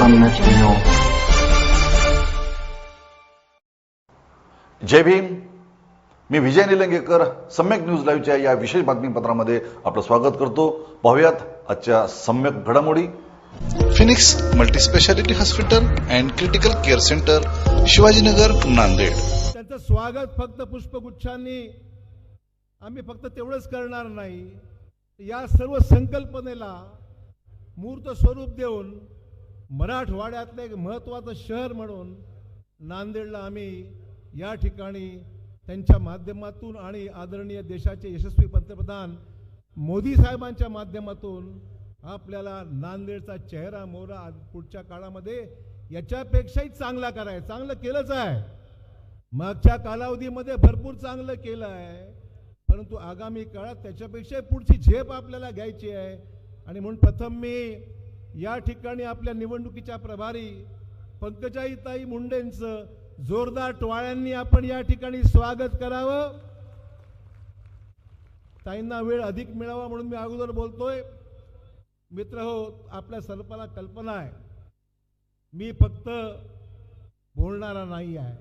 सम्यक न्यूज। जय भीम। मी विजय निलंगेकर सम्यक न्यूज लाईव्हच्या या विशेष बातमीपत्रामध्ये आपलं स्वागत करतो। पाहूयात आजच्या सम्यक घडामोडी। Phoenix multispeciality hospital and critical care centre, Shivajinagar, Nanded. त्यांचं स्वागत फक्त पुष्पगुच्छांनी आम्ही फक्त तेवढंच करणार नाही, या सर्व संकल्पनेला मूर्त स्वरूप देऊन मराठवाड्यातलं एक महत्त्वाचं शहर म्हणून नांदेडला आम्ही या ठिकाणी त्यांच्या माध्यमातून आणि आदरणीय देशाचे यशस्वी पंतप्रधान मोदी साहेबांच्या माध्यमातून आपल्याला नांदेडचा चेहरा मोहरा पुढच्या काळामध्ये याच्यापेक्षाही चांगला करायचा। चांगलं केलंच आहे, मागच्या कालावधीमध्ये भरपूर चांगलं केलं आहे, परंतु आगामी काळात त्याच्यापेक्षा पुढची झेप आपल्याला घ्यायची आहे। आणि म्हणून प्रथम मी या ठिकाणी आपल्या निवडणुकीच्या प्रभारी पंकजाताई मुंडेंचं जोरदार टाळ्यांनी आपण या ठिकाणी स्वागत करावं। ताईंना वेळ अधिक मिळावा म्हणून मी अगोदर बोलतोय। मित्र हो, आपल्या सर्वांना कल्पना आहे मी फक्त बोलणारा नाही आहे,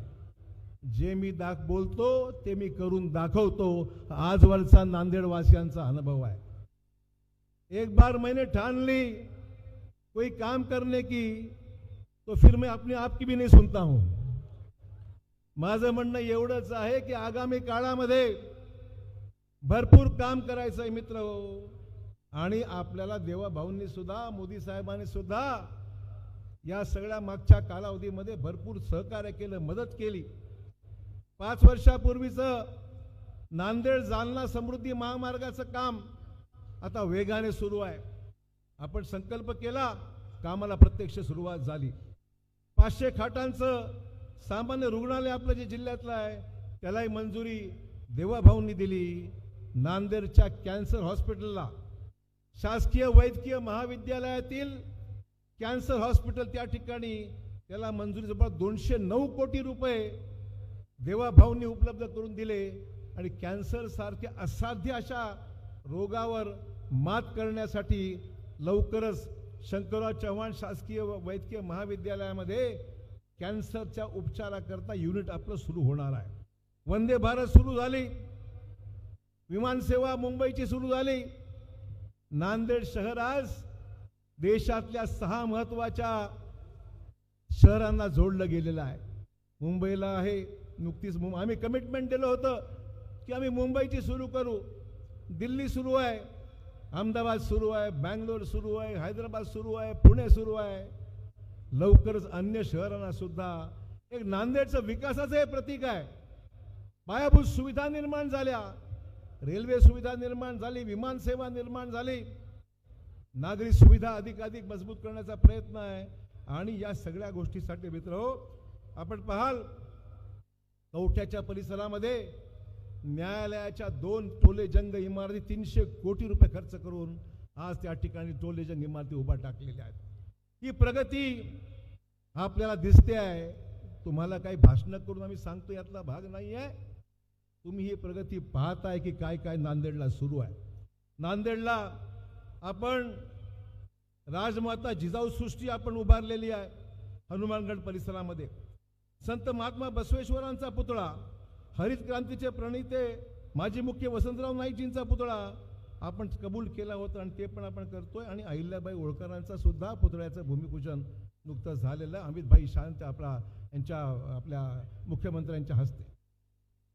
जे मी बोलतो ते मी करून दाखवतो। आजवरचा नांदेडवासियांचा अनुभव आहे। एक बार मैंने ठान ली कोई काम करने की, तो फिर मैं अपने आप की भी नहीं सुनता हूं। माझं म्हणणं एवढंच आहे की आगामी काळामध्ये भरपूर काम करायचं आहे मित्र हो। आणि आपल्याला देवाभाऊंनी सुद्धा, मोदी साहेबांनी सुद्धा या सगळ्या मागच्या कालावधीमध्ये भरपूर सहकार्य केलं, मदत केली। 5 वर्षापूर्वीचं नांदेड जालना समृद्धी महामार्गाचं काम आता वेगाने सुरू आहे। आपण संकल्प केला, कामाला प्रत्यक्ष सुरुवात झाली। 500 खाटांचं सामान्य रुग्णालय आपलं जे जिल्ह्यातलं आहे त्यालाही मंजुरी देवाभाऊंनी दिली। नांदेडच्या कॅन्सर हॉस्पिटलला, शासकीय वैद्यकीय महाविद्यालयातील कॅन्सर हॉस्पिटल, त्या ठिकाणी त्याला मंजुरी जवळ 209 कोटी रुपये देवाभाऊंनी उपलब्ध करून दिले। आणि कॅन्सर सारख्या असाध्य अशा रोगावर मात करण्यासाठी लवकरच शंकरराव चव्हाण शासकीय वैद्यकीय महाविद्यालयामध्ये कॅन्सरच्या उपचाराकरता युनिट आपलं सुरू होणार आहे। वंदे भारत सुरू झाली, विमानसेवा मुंबईची सुरू झाली। नांदेड शहर आज देशातल्या 6 महत्त्वाच्या शहरांना जोडलं गेलेलं आहे। मुंबईला आहे, नुकतीच आम्ही कमिटमेंट दिलं होतं की आम्ही मुंबईची सुरू करू। दिल्ली सुरू आहे, अहमदाबाद सुरू आहे, बँगलोर सुरू आहे, हैदराबाद सुरू आहे, पुणे सुरू आहे। लवकरच अन्य शहरांना सुद्धा एक नांदेडचं विकासाचं हे प्रतीक आहे। पायाभूत सुविधा निर्माण झाल्या, रेल्वे सुविधा निर्माण झाली, विमानसेवा निर्माण झाली, नागरी सुविधा अधिकाधिक मजबूत करण्याचा प्रयत्न आहे। आणि या सगळ्या गोष्टीसाठी मित्रहो, आपण पाहाल कवठ्याच्या परिसरामध्ये न्यायालयाच्या 2 टोले जंग इमारती 300 कोटी रुपये खर्च करून आज त्या ठिकाणी टोले जंग इमारती उभा टाकलेल्या आहेत। ही प्रगती आपल्याला दिसते आहे। तुम्हाला काही भाषण करून आम्ही सांगतो यातला भाग नाही आहे। तुम्ही ही प्रगती पाहताय की काय काय नांदेडला सुरू आहे। नांदेडला आपण राजमाता जिजाऊ सृष्टी आपण उभारलेली आहे। हनुमानगड परिसरामध्ये संत महात्मा बसवेश्वरांचा पुतळा, हरित क्रांतीचे प्रणेते माजी मुख्य वसंतराव नाईकजींचा पुतळा आपण कबूल केला होता आणि ते पण आपण करतोय। आणि अहिल्याबाई होळकरांचा सुद्धा पुतळ्याचं भूमिपूजन नुकतंच झालेलं आहे अमितभाई शांत आपल्या मुख्यमंत्र्यांच्या हस्ते।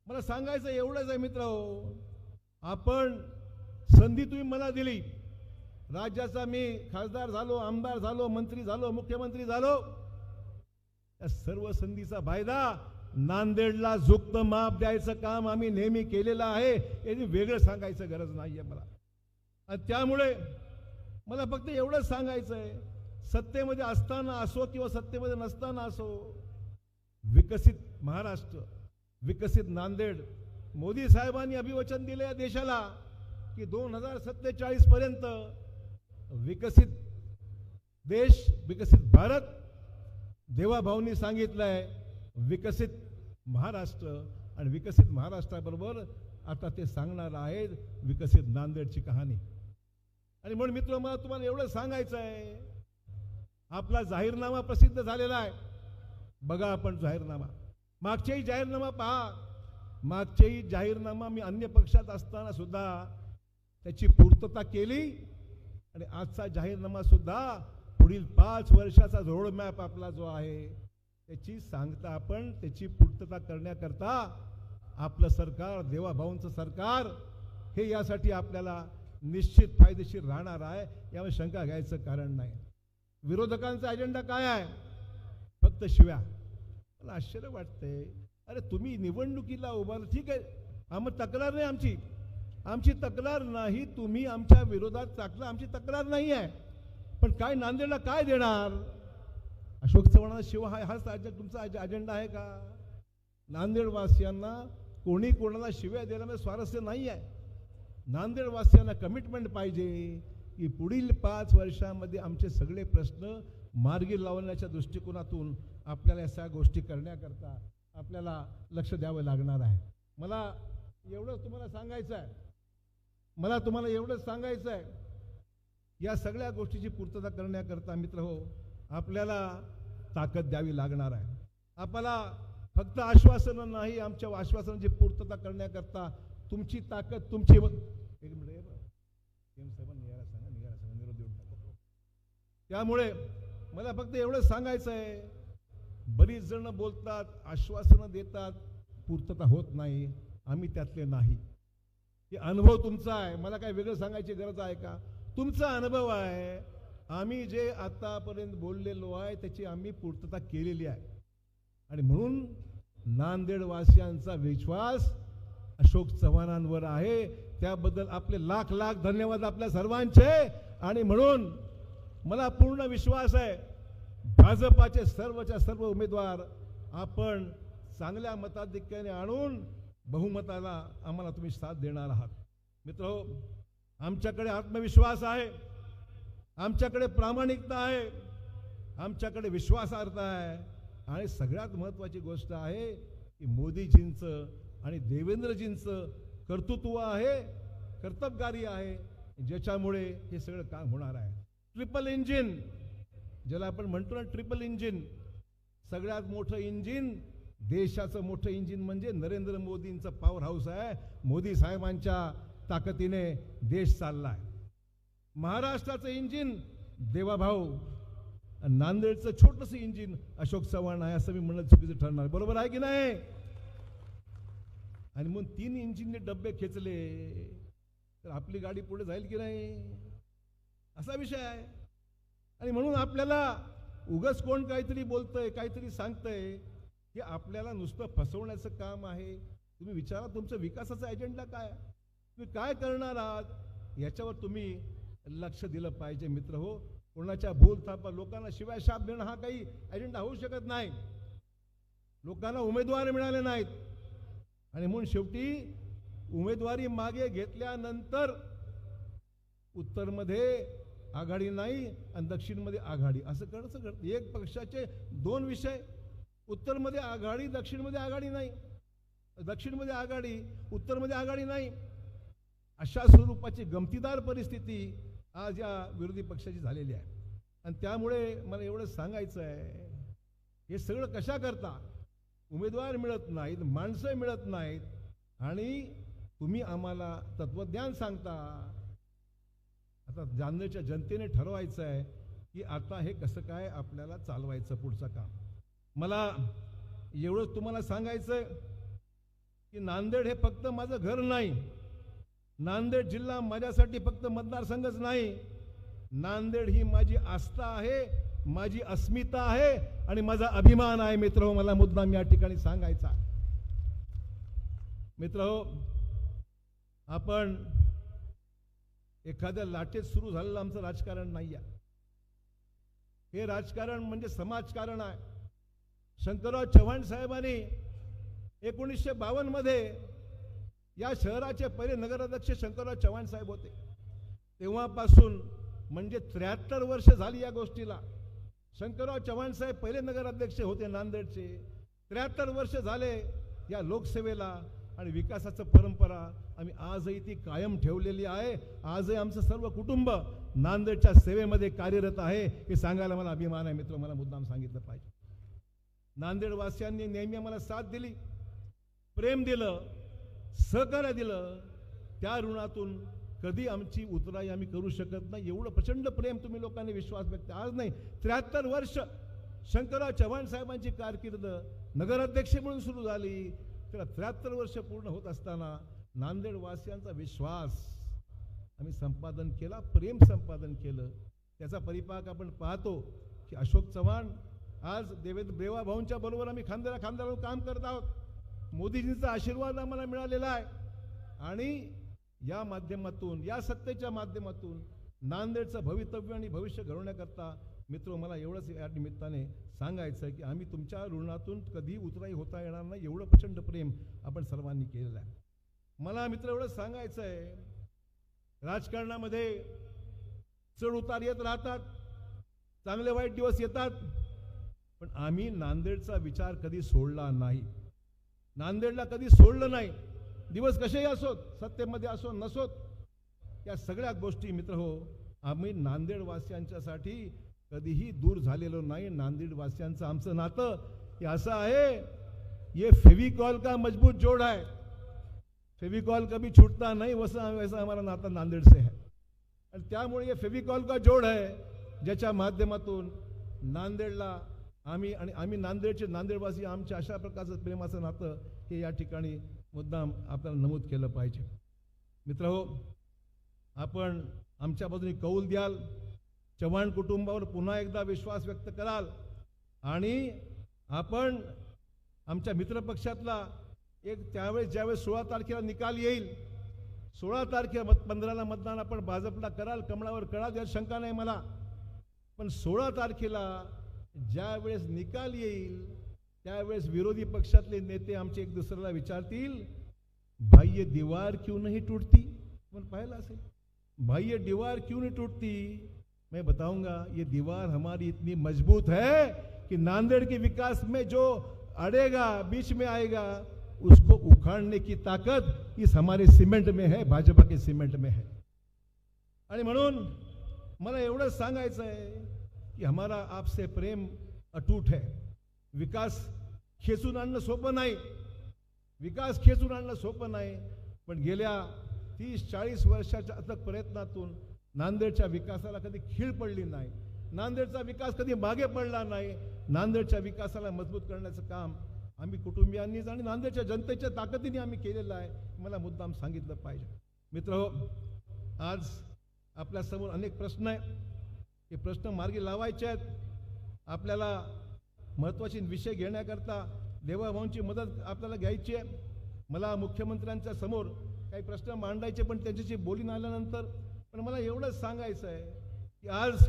मला सांगायचं एवढंच आहे मित्रहो, आपण संधी तुम्ही मला दिली, राज्याचा मी खासदार झालो, आमदार झालो, मंत्री झालो, मुख्यमंत्री झालो, या सर्व संधीचा फायदा नांदेडला झुकतं माप द्यायचं काम आम्ही नेहमी केलेलं आहे। याची वेगळं सांगायचं गरज नाहीये मला। आणि त्यामुळे मला फक्त एवढंच सांगायचं आहे, सत्तेमध्ये असताना असो किंवा सत्तेमध्ये नसताना असो, विकसित महाराष्ट्र, विकसित नांदेड, मोदी साहेबांनी अभिवचन दिले या देशाला की 2047 पर्यंत विकसित देश, विकसित भारत। देवाभाऊंनी सांगितलंय विकसित महाराष्ट्र, आणि विकसित महाराष्ट्राबरोबर आता ते सांगणार आहेत विकसित नांदेडची कहाणी। आणि म्हणून मित्र, मला तुम्हाला एवढं सांगायचं आहे आपला जाहीरनामा प्रसिद्ध झालेला आहे. बघा आपण जाहीरनामा, मागच्याही जाहीरनामा पहा. मागच्याही जाहीरनामा मी अन्य पक्षात असताना सुद्धा त्याची पूर्तता केली आणि आजचा जाहीरनामा सुद्धा पुढील 5 वर्षाचा रोडमॅप आपला जो आहे त्याची सांगता आपण त्याची पूर्तता करण्याकरता आपलं सरकार, देवाभाऊंचं सरकार हे यासाठी आपल्याला निश्चित फायदेशीर राहणार आहे, यामध्ये शंका घ्यायचं कारण नाही. विरोधकांचा अजेंडा काय आहे? फक्त शिव्या. मला आश्चर्य वाटतंय, अरे तुम्ही निवडणुकीला उभा, ठीक आहे, आम्ही तक्रार नाही, आमची तक्रार नाही, तुम्ही आमच्या विरोधात टाकलं, आमची तक्रार नाही आहे, पण काय नांदेडला काय देणार? अशोक चव्हाणांना शिवा हाच तुमचा अजेंडा आहे का? नांदेडवासियांना कोणी कोणाला शिव्या देण्यामध्ये स्वारस्य नाही आहे. नांदेडवासियांना कमिटमेंट पाहिजे की पुढील 5 वर्षांमध्ये आमचे सगळे प्रश्न मार्गी लावण्याच्या दृष्टिकोनातून आपल्याला या सगळ्या गोष्टी करण्याकरता आपल्याला लक्ष द्यावं लागणार आहे. मला एवढंच तुम्हाला सांगायचं आहे, या सगळ्या गोष्टीची पूर्तता करण्याकरता मित्रहो आपल्याला ताकद द्यावी लागणार आहे. आपल्याला फक्त आश्वासनं नाही, आमच्या आश्वासनाची पूर्तता करण्याकरता तुमची ताकद, तुमची एक मिनिट निरोप देऊन टाकतो. त्यामुळे मला फक्त एवढंच सांगायचं आहे, बरीच जण बोलतात, आश्वासनं देतात, पूर्तता होत नाही. आम्ही त्यातले नाही. हे अनुभव तुमचा आहे, मला काय वेगळं सांगायची गरज आहे का? तुमचा अनुभव आहे. आम्ही जे आतापर्यंत बोललेलो आहे त्याची आम्ही पूर्तता केलेली आहे आणि म्हणून नांदेडवासियांचा विश्वास अशोक चव्हाणांवर आहे. त्याबद्दल आपले लाख लाख धन्यवाद आपल्या सर्वांचे. आणि म्हणून मला पूर्ण विश्वास आहे, भाजपाचे सर्वच्या सर्व उमेदवार आपण चांगल्या मताधिक्याने आणून बहुमताला आम्हाला तुम्ही साथ देणार आहात. मित्रहो, आमच्याकडे आत्मविश्वास आहे, आमच्याकडे प्रामाणिकता आहे, आमच्याकडे विश्वासार्हता आहे आणि सगळ्यात महत्त्वाची गोष्ट आहे की मोदीजींचं आणि देवेंद्रजींचं कर्तृत्व आहे, कर्तबगारी आहे, ज्याच्यामुळे हे सगळं काम होणार आहे. ट्रिपल इंजिन ज्याला आपण म्हणतो ना, ट्रिपल इंजिन, सगळ्यात मोठं इंजिन, देशाचं मोठं इंजिन म्हणजे नरेंद्र मोदींचं पॉवर हाऊस आहे. मोदी साहेबांच्या ताकदीने देश चाललाय. महाराष्ट्राचं इंजिन देवाभाऊ, नांदेडचं छोटंसं इंजिन अशोक चव्हाण आहे, असं मी म्हणणं चुकीचं ठरणार. बरोबर आहे की नाही? आणि मग 3 इंजिनने डब्बे खेचले तर आपली गाडी पुढे जाईल की नाही, असा विषय आहे. आणि म्हणून आपल्याला उगाच कोण काहीतरी बोलतंय, काहीतरी सांगतंय, हे आपल्याला नुसतं फसवण्याचं काम आहे. तुम्ही विचारा, तुमचं विकासाचा एजेंडा काय, तुम्ही काय करणार आहात, याच्यावर तुम्ही लक्ष दिलं पाहिजे. मित्र हो, कोणाच्या भूलथापा, लोकांना शिवाय शाप देणं हा काही एजेंडा होऊ शकत नाही. लोकांना उमेदवार मिळाले नाहीत आणि म्हणून शेवटी उमेदवारी मागे घेतल्यानंतर उत्तरमध्ये आघाडी नाही आणि दक्षिणमध्ये आघाडी, असं कसं घडतं? एक पक्षाचे 2 विषय, उत्तरमध्ये आघाडी, दक्षिणमध्ये आघाडी नाही, दक्षिणमध्ये आघाडी, उत्तरमध्ये आघाडी नाही, अशा स्वरूपाची गमतीदार परिस्थिती आज या विरोधी पक्षाची झालेली आहे. आणि त्यामुळे मला एवढं सांगायचं आहे, हे सगळं कशा करता? उमेदवार मिळत नाहीत, माणसं मिळत नाहीत आणि तुम्ही आम्हाला तत्वज्ञान सांगता. आता जालन्याच्या जनतेने ठरवायचं आहे की आता हे कसं काय आपल्याला चालवायचं पुढचं काम. मला एवढंच तुम्हाला सांगायचंय की नांदेड हे फक्त माझं घर नाही, नांदेड जिल्हा माझ्यासाठी फक्त मतदारसंघच नाही, नांदेड ही माझी आस्था आहे, माझी अस्मिता आहे आणि माझा अभिमान आहे. मित्रहो, मला मुद्दाम या ठिकाणी सांगायचा. मित्रहो, आपण एखाद्या लाटेत सुरू झालेलं आमचं राजकारण नाही आहे. हे राजकारण म्हणजे समाजकारण आहे. शंकरराव चव्हाण साहेबांनी 1952 मध्ये या शहराचे पहिले नगराध्यक्ष शंकरराव चव्हाण साहेब होते. तेव्हापासून म्हणजे 73 वर्ष झाली या गोष्टीला. शंकरराव चव्हाण साहेब पहिले नगराध्यक्ष होते नांदेडचे. 73 वर्ष झाले या लोकसेवेला आणि विकासाचं परंपरा आम्ही आजही ती कायम ठेवलेली आहे. आजही आमचं सर्व कुटुंब नांदेडच्या सेवेमध्ये कार्यरत आहे हे सांगायला मला अभिमान आहे मित्र. मला मुद्दाम सांगितलं पाहिजे. नांदेडवासियांनी नेहमी आम्हाला साथ दिली, प्रेम दिलं, सहकार्य दिलं. त्या ऋणातून कधी आमची उतराई आम्ही करू शकत नाही. एवढं प्रचंड प्रेम तुम्ही लोकांनी विश्वास व्यक्त. आज नाही 73 वर्ष शंकरराव चव्हाण साहेबांची कारकीर्द नगराध्यक्ष म्हणून सुरू झाली. त्याला 73 वर्ष पूर्ण होत असताना नांदेडवासियांचा विश्वास आम्ही संपादन केला, प्रेम संपादन केलं. त्याचा परिपाक आपण पाहतो की अशोक चव्हाण आज देवा भाऊंच्या बरोबर आम्ही खांद्याला खांदा लावून काम करत आहोत. मोदीजींचा आशीर्वाद आम्हाला मिळालेला आहे आणि या माध्यमातून, या सत्तेच्या माध्यमातून नांदेडचं भवितव्य आणि भविष्य घडवण्याकरता मित्र मला एवढंच या निमित्ताने सांगायचं आहे की आम्ही तुमच्या ऋणातून कधी उतराई होता येणार नाही. एवढं प्रचंड प्रेम आपण सर्वांनी केलेलं आहे. मला मित्र एवढं सांगायचं आहे, राजकारणामध्ये चढ उतार येत राहतात, चांगले वाईट दिवस येतात, पण आम्ही नांदेडचा विचार कधी सोडला नाही. नांदेडला कधी सोडलं नाही. दिवस कसेही असोत, सत्तेमध्ये असो नसोत, या सगळ्या गोष्टी मित्र हो आम्ही नांदेडवासियांच्यासाठी कधीही दूर झालेलो नाही. नांदेडवासियांचं आमचं नातं हे असं आहे, ये फेविकॉल का मजबूत जोड़ है, फेविकॉल कभी छूटता नहीं, वैसा हमारा नाता नांदेड से है. आणि त्यामुळे ये फेविकॉल का जोड़ है ज्याच्या माध्यमातून नांदेडला आम्ही नांदेडचे नांदेडवासी आमच्या अशा प्रकारचं प्रेमाचं नातं हे या ठिकाणी मुद्दाम आपल्याला नमूद केलं पाहिजे. मित्रहो, आपण आमच्या बाजूने कौल द्याल, चव्हाण कुटुंबावर पुन्हा एकदा विश्वास व्यक्त कराल आणि आपण आमच्या मित्रपक्षातला एक ज्यावेळेस 16 तारखेला निकाल येईल, 16 तारखेला 15ला मतदान आपण भाजपला कराल, कमळावर कराल, यात शंका नाही मला. पण 16 तारखेला ज्यावेळेस निकाल येईल त्यावेळेस विरोधी पक्षातले नेते आमचे एक दुसऱ्याला विचारतील, भाई ये दीवार क्यों नहीं टूटती. आपण पाहिलं असेल, भाई ये दीवार क्यों नहीं टूटती. मैं बताऊंगा ये दीवार हमारी इतनी मजबूत है कि नांदेड़ के विकास में जो अड़ेगा, बीच में आएगा, उसको उखाड़ने की ताकत इस हमारे सीमेंट में है, भाजपा के सीमेंट में है. आणि म्हणून मला एवढंच सांगायचं आहे कि हमारा आपसे प्रेम अटूट है. विकास खेचून आणणं सोपं नाही, विकास खेचून आणणं सोपं नाही, पण गेल्या 30-40 वर्षाच्या अथक प्रयत्नातून नांदेडच्या विकासाला कधी खीळ पडली नाही. नांदेडचा विकास कधी मागे पडला नाही. नांदेडच्या विकासाला मजबूत करण्याचं काम आम्ही कुटुंबियांनीच आणि नांदेडच्या जनतेच्या ताकदीने आम्ही केलेलं आहे. मला मुद्दाम सांगितलं पाहिजे. मित्रहो, आज आपल्यासमोर अनेक प्रश्न आहेत. हे प्रश्न मार्गी लावायचे आहेत. आपल्याला महत्त्वाचे विषय घेण्याकरता देवाभाऊंची मदत आपल्याला घ्यायची आहे. मला मुख्यमंत्र्यांच्या समोर काही प्रश्न मांडायचे, पण त्यांच्याशी बोलून आल्यानंतर पण मला एवढंच सांगायचं आहे की आज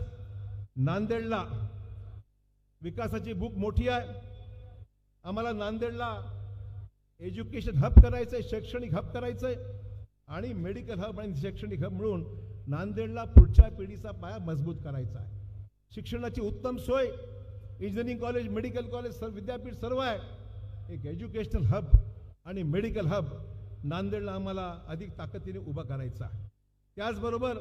नांदेडला विकासाची भूक मोठी आहे. आम्हाला नांदेडला एज्युकेशन हब करायचं आहे, शैक्षणिक हब करायचं आहे आणि मेडिकल हब आणि शैक्षणिक हब मिळून नांदेडला पुढच्या पिढीचा पाया मजबूत करायचा आहे. शिक्षणाची उत्तम सोय, इंजिनिअरिंग कॉलेज, मेडिकल कॉलेज, विद्यापीठ सर्व आहे. एक एज्युकेशनल हब आणि मेडिकल हब नांदेडला आम्हाला अधिक ताकदीने उभा करायचा आहे. त्याचबरोबर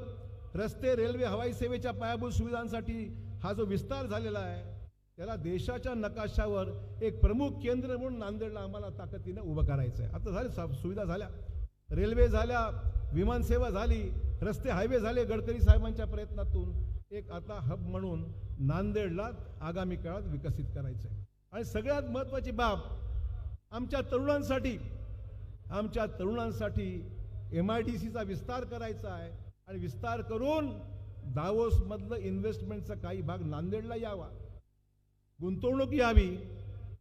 रस्ते, रेल्वे, हवाई सेवेच्या पायाभूत सुविधांसाठी हा जो विस्तार झालेला आहे त्याला देशाच्या नकाशावर एक प्रमुख केंद्र म्हणून नांदेडला आम्हाला ताकदीने उभं करायचं आहे. आता झाले, सुविधा झाल्या, रेल्वे झाल्या, विमानसेवा झाली, रस्ते हायवे झाले गडकरी साहेबांच्या प्रयत्नातून. एक आता हब म्हणून नांदेडला आगामी काळात विकसित करायचं आहे. आणि सगळ्यात महत्त्वाची बाब, आमच्या तरुणांसाठी MIDCचा विस्तार करायचा आहे आणि विस्तार करून दावोसमधलं इन्व्हेस्टमेंटचा काही भाग नांदेडला यावा, गुंतवणूक यावी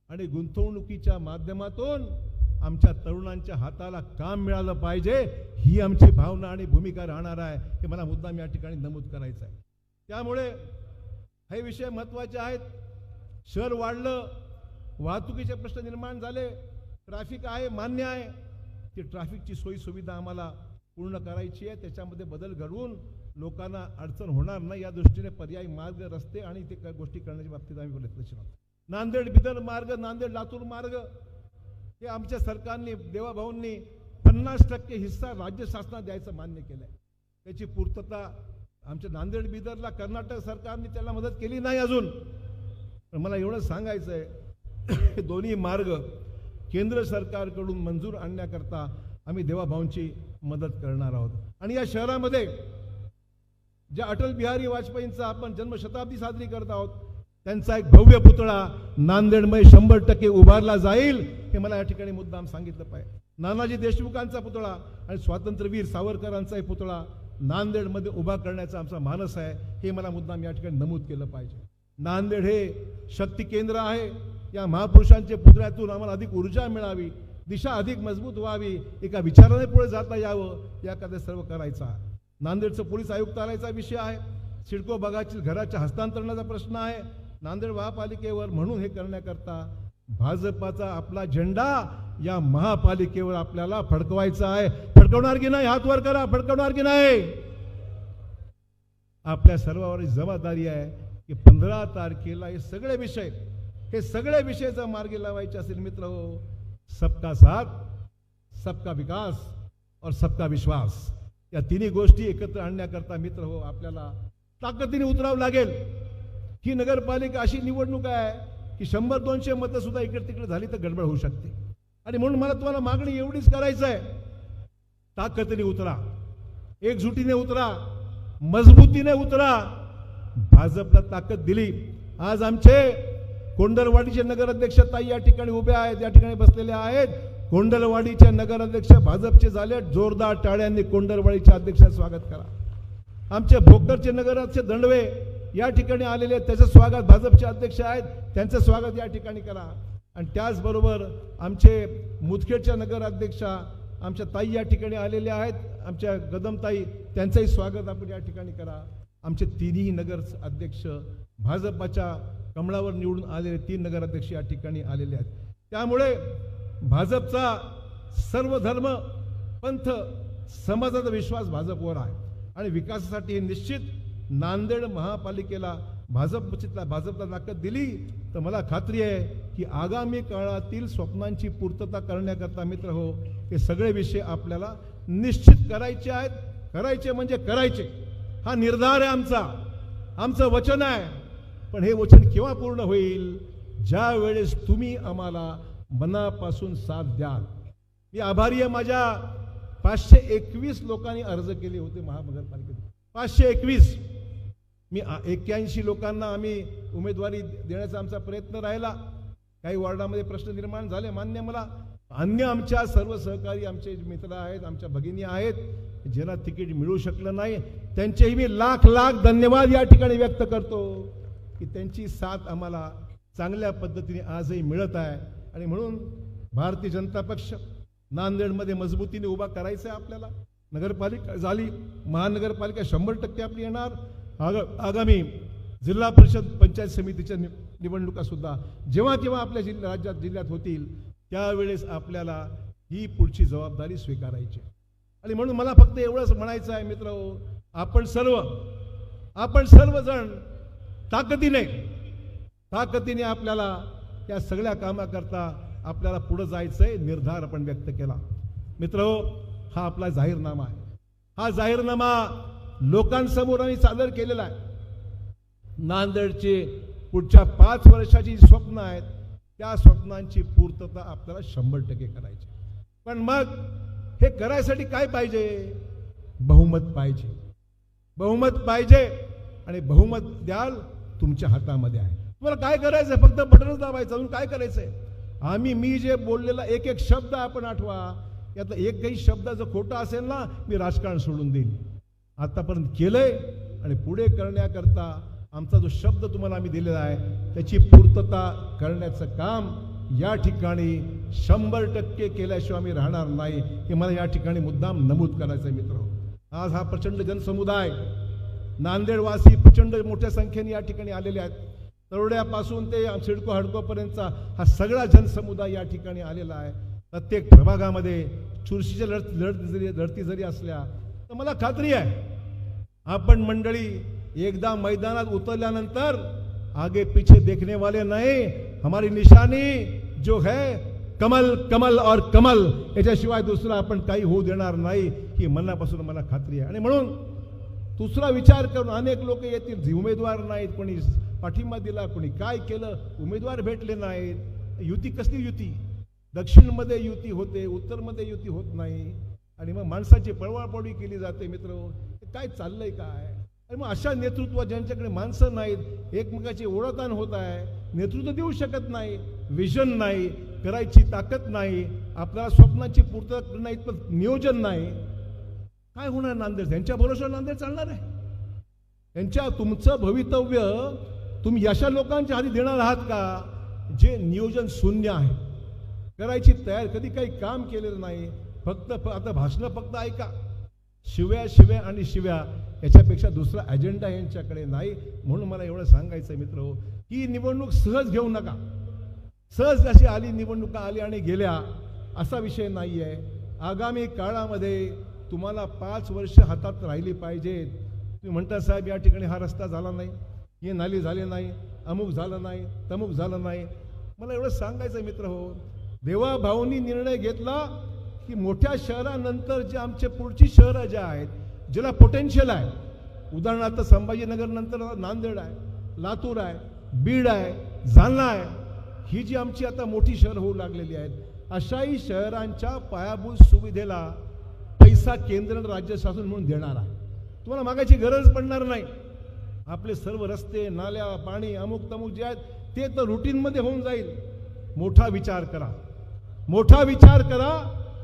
आणि गुंतवणुकीच्या माध्यमातून आमच्या तरुणांच्या हाताला काम मिळालं पाहिजे, ही आमची भावना आणि भूमिका राहणार आहे. हे मला मुद्दाम या ठिकाणी नमूद करायचं आहे. त्यामुळे हे विषय महत्त्वाचे आहेत. शहर वाढलं, वाहतुकीचे प्रश्न निर्माण झाले, ट्रॅफिक आहे, मान्य आहे. ती ट्रॅफिकची सोयी सुविधा आम्हाला पूर्ण करायची आहे. त्याच्यामध्ये बदल घडवून लोकांना अडचण होणार नाही या दृष्टीने पर्यायी मार्ग, रस्ते आणि ते गोष्टी करण्याच्या बाबतीत आम्ही प्रयत्नशील आहोत. नांदेड बिदर मार्ग, नांदेड लातूर मार्ग हे आमच्या सरकारने, देवाभाऊंनी 50% हिस्सा राज्य शासनात द्यायचं मान्य केलंय. त्याची पूर्तता आमच्या नांदेड बिदरला कर्नाटक सरकारने त्याला मदत केली नाही अजून. पण मला एवढं सांगायचं आहे, दोन्ही मार्ग केंद्र सरकारकडून मंजूर आणण्याकरता आम्ही देवाभाऊंची मदत करणार आहोत. आणि या शहरामध्ये ज्या अटल बिहारी वाजपेयींचा आपण जन्मशताब्दी साजरी करत आहोत, त्यांचा एक भव्य पुतळा नांदेडमध्ये 100% उभारला जाईल, हे मला या ठिकाणी मुद्दाम सांगितलं पाहिजे. नानाजी देशमुखांचा पुतळा आणि स्वातंत्र्यवीर सावरकरांचाही पुतळा नांदेडमध्ये उभा करण्याचा आमचा मानस आहे, हे मला मुद्दाम या ठिकाणी नमूद केलं पाहिजे. नांदेड हे शक्ती केंद्र आहे. या महापुरुषांच्या पुतळ्यातून आम्हाला अधिक ऊर्जा मिळावी, दिशा अधिक मजबूत व्हावी, एका विचाराने पुढे जाता यावं, याकडे सर्व करायचं आहे. नांदेडचं पोलीस आयुक्तालयाचा विषय आहे. सिडको भागातील घराच्या हस्तांतरणाचा प्रश्न आहे. नांदेड महापालिकेवर म्हणून हे करण्याकरता भाजपाचा आपला झेंडा या महापालिकेवर आपल्याला फडकवायचा आहे. फडकवणार की नाही? हात वर करा. फडकवणार की नाही? आपल्या सर्वांवर जबाबदारी आहे की 15 तारखेला हे सगळे विषय जर मार्गी लावायचे असेल मित्र हो, सबका साथ, सबका विकास और सबका विश्वास, या तिन्ही गोष्टी एकत्र आणण्याकरता मित्र हो आपल्याला ताकदीने उतरावं लागेल. ही नगरपालिका अशी निवडणूक आहे की 100-200 मतं सुद्धा इकडे तिकडे झाली तर गडबड होऊ शकते. आणि म्हणून मला तुम्हाला मागणी एवढीच करायचं आहे, ताकदीने उतरा, एकजुटीने उतरा, मजबूतीने उतरा. भाजपला ताकद दिली. आज आमचे कोंडलवाडीचे नगराध्यक्ष ताई या ठिकाणी उभे आहेत, या ठिकाणी बसलेले आहेत. कोंडलवाडीचे नगराध्यक्ष भाजपचे झाले. जोरदार टाळ्यांनी कोंडलवाडीचे अध्यक्षाचं स्वागत करा. आमचे भोकरचे नगराध्यक्ष दंडवे या ठिकाणी आलेले, त्याचं स्वागत भाजपचे अध्यक्ष आहेत, त्यांचं स्वागत या ठिकाणी करा. आणि त्याचबरोबर आमचे मुदखेडच्या नगराध्यक्षा आमच्या ताई या ठिकाणी आलेल्या आहेत, आमच्या गदमताई, त्यांचंही स्वागत आपण या ठिकाणी करा. आमचे तिन्ही नगर अध्यक्ष भाजपच्या कमळावर निवडून आलेले 3 नगराध्यक्ष या ठिकाणी आलेले आहेत. त्यामुळे भाजपचा सर्व धर्म, पंथ, समाजाचा विश्वास भाजपवर आहे. आणि विकासासाठी निश्चित नांदेड महापालिकेला भाजपला ताकद दिली तर मला खात्री आहे की आगामी काळातील स्वप्नांची पूर्तता करण्याकरता मित्र हो, हे सगळे विषय आपल्याला निश्चित करायचे आहेत. करायचे म्हणजे करायचे, हा निर्धार आहे आमचा, आमचं वचन आहे. पण हे वचन केव्हा पूर्ण होईल? ज्या वेळेस तुम्ही आम्हाला मनापासून साथ द्याल. मी आभारी आहे. माझ्या 521 लोकांनी अर्ज केले होते महानगरपालिकेत, 521. मी 81 लोकांना आम्ही उमेदवारी देण्याचा आमचा प्रयत्न राहिला. काही वॉर्डामध्ये प्रश्न निर्माण झाले, मान्य. मला अन्य आमच्या सर्व सहकारी आमचे मित्र आहेत, आमच्या भगिनी आहेत, ज्यांना तिकीट मिळू शकलं नाही, त्यांचेही मी लाख धन्यवाद या ठिकाणी व्यक्त करतो की त्यांची साथ आम्हाला चांगल्या पद्धतीने आजही मिळत आहे. आणि म्हणून भारतीय जनता पक्ष नांदेडमध्ये मजबूतीने उभा करायचा आहे आपल्याला. नगरपालिका झाली, महानगरपालिका 100% आपली येणार. आगामी जिल्हा परिषद पंचायत समितीच्या निवडणुका सुद्धा जेव्हा केव्हा आपल्या जिल्ह्यात होतील त्यावेळेस आपल्याला ही पुढची जबाबदारी स्वीकारायची. आणि म्हणून मला फक्त एवढंच म्हणायचं आहे मित्र हो, आपण सर्वजण ताकदीने आपल्याला या सगळ्या कामाकरता आपल्याला पुढे जायचंय, निर्धार आपण व्यक्त केला. मित्र हो, हा आपला जाहीरनामा आहे. हा जाहीरनामा लोकांसमोर आम्ही सादर केलेला आहे. नांदेडचे पुढच्या 5 वर्षाची स्वप्न आहेत, त्या स्वप्नांची पूर्तता आपल्याला 100% करायची. पण मग हे करायसाठी काय पाहिजे? बहुमत पाहिजे. आणि बहुमत द्याल तुमच्या हातामध्ये आहे. तुम्हाला काय करायचंय? फक्त बटनच दाबायचं. अजून काय करायचंय? मी जे बोललेला एक शब्द आपण आठवा. यातला एकही शब्द जर खोटा असेल ना, मी राजकारण सोडून देईन. आतापर्यंत केलंय आणि पुढे करण्याकरता आमचा जो शब्द तुम्हाला आम्ही दिलेला आहे त्याची पूर्तता करण्याचं काम या ठिकाणी 100% केल्याशिवाय आम्ही राहणार नाही, हे मला या ठिकाणी मुद्दाम नमूद करायचं आहे. मित्र, आज हा प्रचंड जनसमुदाय, नांदेडवासी प्रचंड मोठ्या संख्येने या ठिकाणी आलेले आहेत. तरोड्यापासून ते सिडको हडकोपर्यंतचा हा सगळा जनसमुदाय या ठिकाणी आलेला आहे. प्रत्येक प्रभागामध्ये चुरशीच्या लढती जरी असल्या तर मला खात्री आहे आपण मंडळी एकदा मैदानात उतरल्यानंतर आगे पीछे देखने वाले नहीं. हमारी निशानी जो है कमल, कमल और कमल, याच्याशिवाय दुसरा आपण काही होऊ देणार नाही, ही मनापासून मला खात्री आहे. आणि म्हणून दुसरा विचार करून अनेक लोक येतील, उमेदवार नाहीत, कोणी पाठिंबा दिला, कोणी काय केलं, उमेदवार भेटले नाहीत, युती कसली युती? दक्षिणमध्ये युती होते, उत्तरमध्ये युती होत नाही, आणि मग माणसाची पळवापळवी केली जाते. मित्र, काय चाललंय काय? आणि मग अशा नेतृत्व ज्यांच्याकडे माणसं नाहीत, एकमेकाची ओळखतान होत आहे, नेतृत्व देऊ शकत नाही, विजन नाही, करायची ताकद नाही, आपल्याला स्वप्नाची पूर्तता करणं इतकं नियोजन नाही, काय होणार नांदेड? त्यांच्या भरोश्यावर नांदेड चालणार आहे? त्यांच्या तुमचं भवितव्य तुम्ही अशा लोकांच्या हाती देणार आहात का जे नियोजन शून्य आहे, करायची तयार, कधी काही काम केलेलं नाही, फक्त आता भाषणं फक्त ऐका, शिव्या शिव्या आणि शिव्या, याच्यापेक्षा दुसरा अजेंडा यांच्याकडे नाही. म्हणून मला एवढं सांगायचं मित्र हो, की निवडणूक सहज घेऊ नका. सहज अशी आली, निवडणुका आली आणि गेल्या असा विषय नाही आहे. आगामी काळामध्ये तुम्हाला 5 वर्ष हातात राहिली पाहिजेत. तुम्ही म्हणता साहेब या ठिकाणी हा रस्ता झाला नाही, हे नाली झाले नाही, अमुक झालं नाही, तमुक झालं नाही. मला एवढं सांगायचं मित्र हो, देवाभाऊंनी निर्णय घेतला की मोठ्या शहरानंतर जे आमचे पुढची शहरं ज्या आहेत, ज्याला पोटेन्शियल आहे, उदाहरणार्थ संभाजीनगर नंतर नांदेड आहे, लातूर आहे, बीड आहे, जालना आहे, ही जी आमची आता मोठी शहर होऊ लागलेली आहेत, अशाही शहरांच्या पायाभूत सुविधेला पैसा केंद्र राज्य शासन म्हणून देणार आहे. तुम्हाला मागायची गरज पडणार नाही. आपले सर्व रस्ते, नाल्या, पाणी, अमुक तमुक जे आहेत ते तर रुटीनमध्ये होऊन जाईल. मोठा विचार करा, मोठा विचार करा,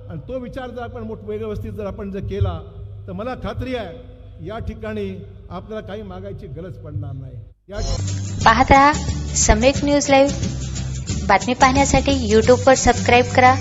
आणि तो विचार जर आपण व्यवस्थित जर आपण जर केला तर मला खात्री आहे या ठिकाणी आपल्याला काही मागायची गरज पडणार नाही. पाहत रहा सम्यक न्यूज लाईव्ह. बातमी पाहण्यासाठी यूट्यूबवर सबस्क्राईब करा,